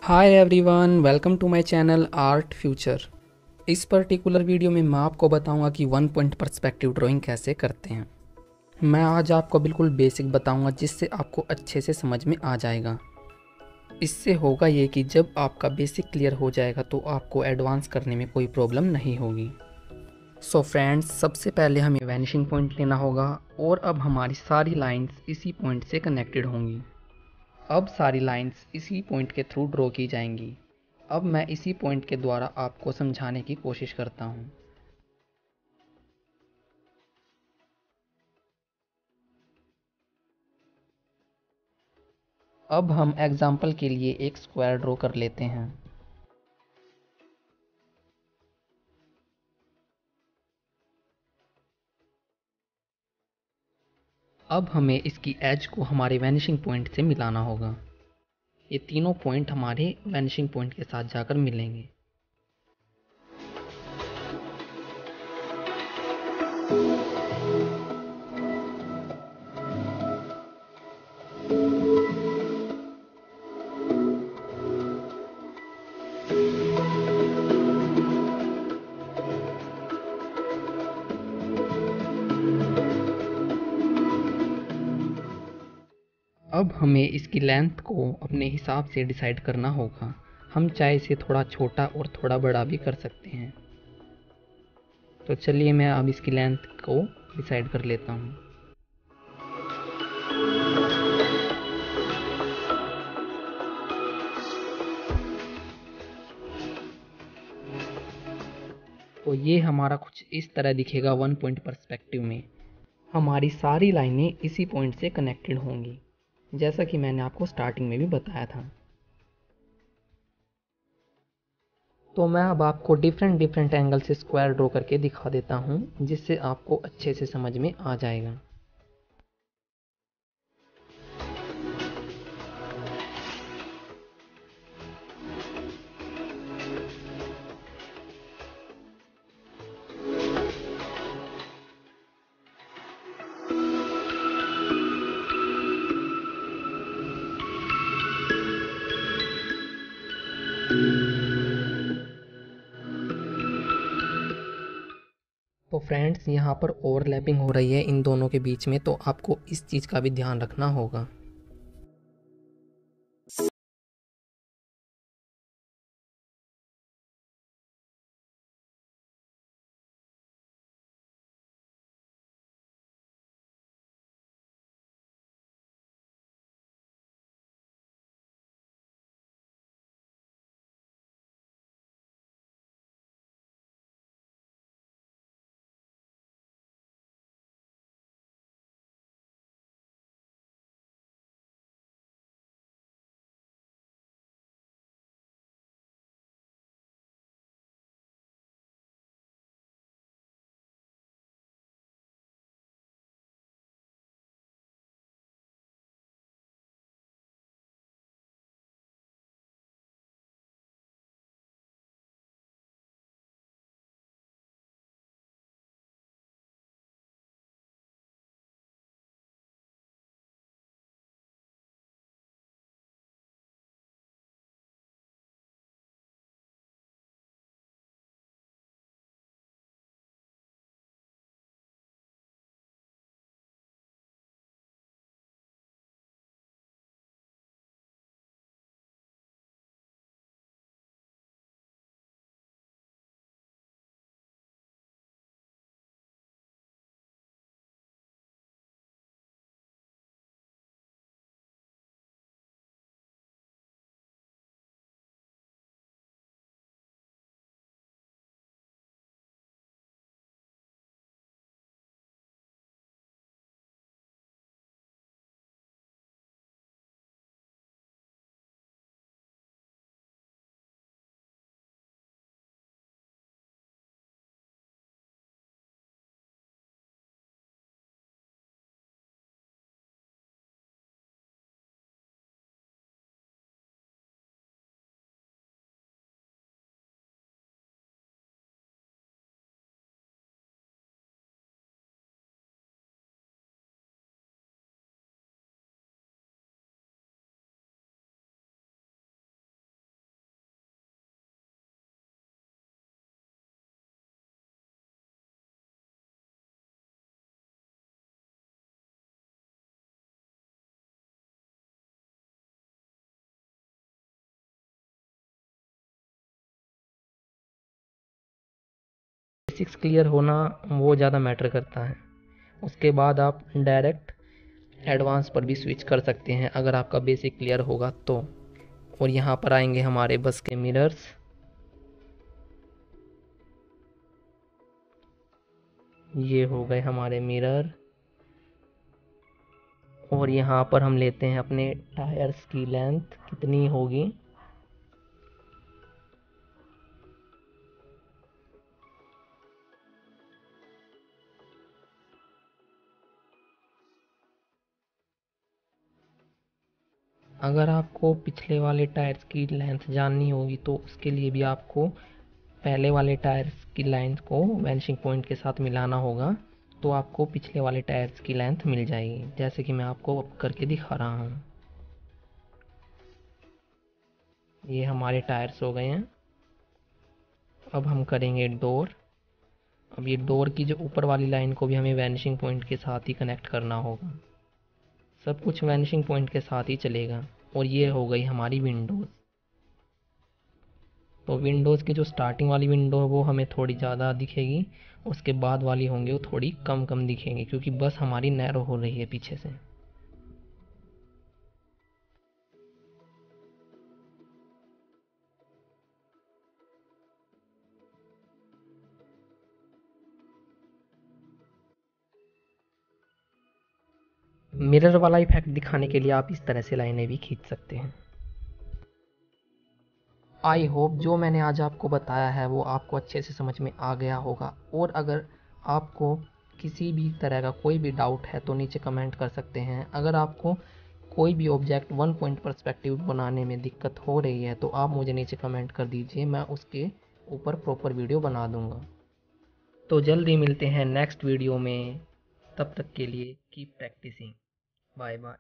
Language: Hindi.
Hi everyone, welcome to my channel Art Future. इस पर्टिकुलर वीडियो में मैं आपको बताऊंगा कि वन पॉइंट पर्सपेक्टिव ड्राइंग कैसे करते हैं। मैं आज आपको बिल्कुल बेसिक बताऊंगा जिससे आपको अच्छे से समझ में आ जाएगा। इससे होगा ये कि जब आपका बेसिक क्लियर हो जाएगा तो आपको एडवांस करने में कोई प्रॉब्लम नहीं होगी। सो फ्रेंड्स, सबसे पहले हमें वैनिशिंग पॉइंट लेना होगा और अब हमारी सारी लाइंस इसी पॉइंट से कनेक्टेड होंगी। अब सारी लाइंस इसी पॉइंट के थ्रू ड्रॉ की जाएंगी। अब मैं इसी पॉइंट के द्वारा आपको समझाने की कोशिश करता हूँ। अब हम एग्जाम्पल के लिए एक स्क्वायर ड्रॉ कर लेते हैं। अब हमें इसकी एज को हमारे वैनिशिंग पॉइंट से मिलाना होगा। ये तीनों पॉइंट हमारे वैनिशिंग पॉइंट के साथ जाकर मिलेंगे। अब हमें इसकी लेंथ को अपने हिसाब से डिसाइड करना होगा। हम चाहे इसे थोड़ा छोटा और थोड़ा बड़ा भी कर सकते हैं। तो चलिए मैं अब इसकी लेंथ को डिसाइड कर लेता हूँ। तो ये हमारा कुछ इस तरह दिखेगा वन पॉइंट पर्सपेक्टिव में। हमारी सारी लाइनें इसी पॉइंट से कनेक्टेड होंगी, जैसा कि मैंने आपको स्टार्टिंग में भी बताया था। तो मैं अब आपको डिफरेंट डिफरेंट एंगल से स्क्वायर ड्रॉ करके दिखा देता हूँ, जिससे आपको अच्छे से समझ में आ जाएगा। तो फ्रेंड्स, यहाँ पर ओवरलैपिंग हो रही है इन दोनों के बीच में, तो आपको इस चीज़ का भी ध्यान रखना होगा। बेसिक्स क्लियर होना वो ज़्यादा मैटर करता है। उसके बाद आप डायरेक्ट एडवांस पर भी स्विच कर सकते हैं अगर आपका बेसिक क्लियर होगा तो। और यहाँ पर आएंगे हमारे बस के मिरर्स। ये हो गए हमारे मिरर। और यहाँ पर हम लेते हैं अपने टायर्स की लेंथ कितनी होगी। अगर आपको पिछले वाले टायर्स की लेंथ जाननी होगी तो उसके लिए भी आपको पहले वाले टायर्स की लेंथ को वैनिशिंग पॉइंट के साथ मिलाना होगा, तो आपको पिछले वाले टायर्स की लेंथ मिल जाएगी, जैसे कि मैं आपको अब करके दिखा रहा हूँ। ये हमारे टायर्स हो गए हैं। अब हम करेंगे डोर। अब ये डोर की जो ऊपर वाली लाइन को भी हमें वैनिशिंग पॉइंट के साथ ही कनेक्ट करना होगा। सब कुछ वैनिशिंग पॉइंट के साथ ही चलेगा। और ये हो गई हमारी विंडोज़। तो विंडोज़ की जो स्टार्टिंग वाली विंडो है वो हमें थोड़ी ज़्यादा दिखेगी, उसके बाद वाली होंगी वो थोड़ी कम कम दिखेंगी, क्योंकि बस हमारी नैरो हो रही है पीछे से। मिरर वाला इफेक्ट दिखाने के लिए आप इस तरह से लाइनें भी खींच सकते हैं। आई होप जो मैंने आज आपको बताया है वो आपको अच्छे से समझ में आ गया होगा। और अगर आपको किसी भी तरह का कोई भी डाउट है तो नीचे कमेंट कर सकते हैं। अगर आपको कोई भी ऑब्जेक्ट वन पॉइंट पर्सपेक्टिव बनाने में दिक्कत हो रही है तो आप मुझे नीचे कमेंट कर दीजिए, मैं उसके ऊपर प्रॉपर वीडियो बना दूंगा। तो जल्दी मिलते हैं नेक्स्ट वीडियो में। तब तक के लिए कीप प्रैक्टिसिंग। Bye bye.